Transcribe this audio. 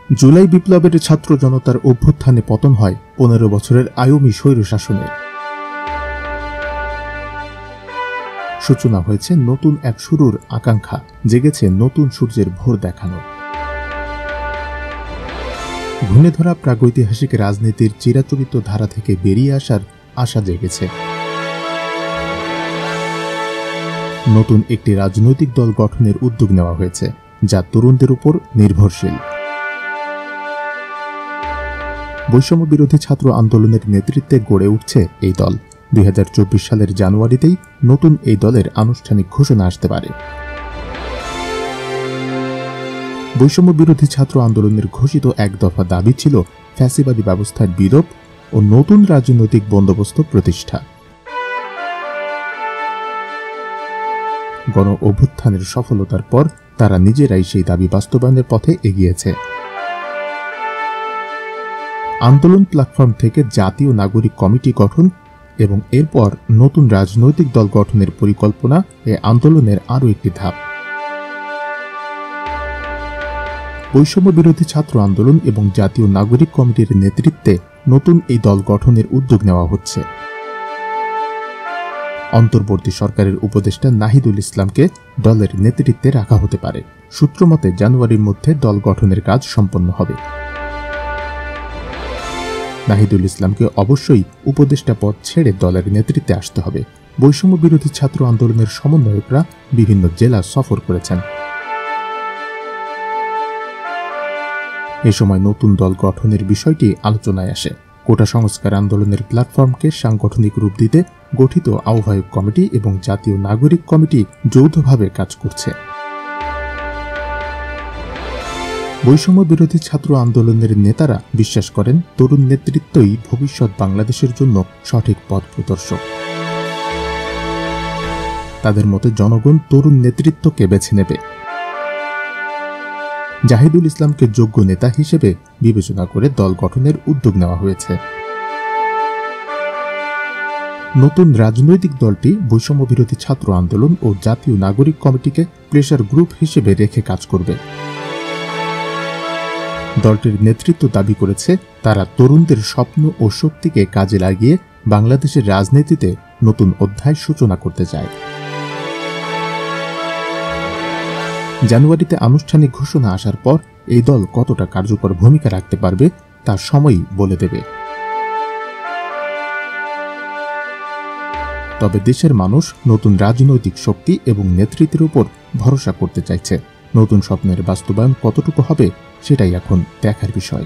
জুলাই বিপ্লবের ছাত্র জনতার অভ্যুত্থানে পতন হয় 15 বছরের আওয়ামী স্বৈরশাসনের। সূচনা হয়েছে নতুন এক শুরুর আকাঙ্ক্ষা, জেগেছে নতুন সূর্যের ভোর দেখানো। ঘুণে ধরা প্রাগৈতিহাসিক রাজনীতির চিরাচরিত ধারা থেকে বেরিয়ে আসার আশা জেগেছে। নতুন একটি রাজনৈতিক দল গঠনের উদ্যোগ নেওয়া হয়েছে, যা তরুণদের উপর নির্ভরশীল। বৈষম্য বিরোধী ছাত্র আন্দোলনের নেতৃত্বে গড়ে উঠছে এই দল। 2024 সালের জানুয়ারিতেই নতুন এই দলের আনুষ্ঠানিক ঘোষণা আসতে পারে। বৈষম্য বিরোধী ছাত্র আন্দোলনের ঘোষিত এক দফা দাবি ছিল ফ্যাসিবাদী ব্যবস্থার বিলোপ ও নতুন রাজনৈতিক বন্দোবস্ত প্রতিষ্ঠা। গণ অভ্যুত্থানের সফলতার পর তারা নিজেরাই সেই দাবি বাস্তবায়নের পথে এগিয়েছে। আন্দোলন প্ল্যাটফর্ম থেকে জাতীয় নাগরিক কমিটি গঠন এবং এরপর নতুন রাজনৈতিক দল গঠনের পরিকল্পনা এ আন্দোলনের আরও একটি ধাপ। বৈষম্য বিরোধী ছাত্র আন্দোলন এবং জাতীয় নাগরিক কমিটির নেতৃত্বে নতুন এই দল গঠনের উদ্যোগ নেওয়া হচ্ছে। অন্তর্বর্তী সরকারের উপদেষ্টা নাহিদুল ইসলামকে দলের নেতৃত্বে রাখা হতে পারে। সূত্রমতে জানুয়ারির মধ্যে দল গঠনের কাজ সম্পন্ন হবে। নাহিদুল ইসলামকে অবশ্যই উপদেষ্টা পদ ছেড়ে দলের নেতৃত্বে আসতে হবে। বৈষম্য বিরোধী ছাত্র আন্দোলনের সমন্বয়করা বিভিন্ন জেলা সফর করেছেন। এ সময় নতুন দল গঠনের বিষয়টি আলোচনায় আসে। কোটা সংস্কার আন্দোলনের প্ল্যাটফর্মকে সাংগঠনিক রূপ দিতে গঠিত আহ্বায়ক কমিটি এবং জাতীয় নাগরিক কমিটি যৌথভাবে কাজ করছে। বৈষম্য বিরোধী ছাত্র আন্দোলনের নেতারা বিশ্বাস করেন তরুণ নেতৃত্বই ভবিষ্যৎ বাংলাদেশের জন্য সঠিক পথ প্রদর্শক। তাদের মতে জনগণ তরুণ নেতৃত্বকে বেছে নেবে। জাহিদুল ইসলামকে যোগ্য নেতা হিসেবে বিবেচনা করে দল গঠনের উদ্যোগ নেওয়া হয়েছে। নতুন রাজনৈতিক দলটি বৈষম্য বিরোধী ছাত্র আন্দোলন ও জাতীয় নাগরিক কমিটিকে প্রেসার গ্রুপ হিসেবে রেখে কাজ করবে। দলটির নেতৃত্ব দাবি করেছে তারা তরুণদের স্বপ্ন ও শক্তিকে কাজে লাগিয়ে বাংলাদেশের রাজনীতিতে নতুন অধ্যায় সূচনা করতে চায়। জানুয়ারিতে আনুষ্ঠানিক ঘোষণা আসার পর এই দল কতটা কার্যকর ভূমিকা রাখতে পারবে তা সময়ই বলে দেবে। তবে দেশের মানুষ নতুন রাজনৈতিক শক্তি এবং নেতৃত্বের উপর ভরসা করতে চাইছে। নতুন স্বপ্নের বাস্তবায়ন কতটুকু হবে সেটাই এখন দেখার বিষয়।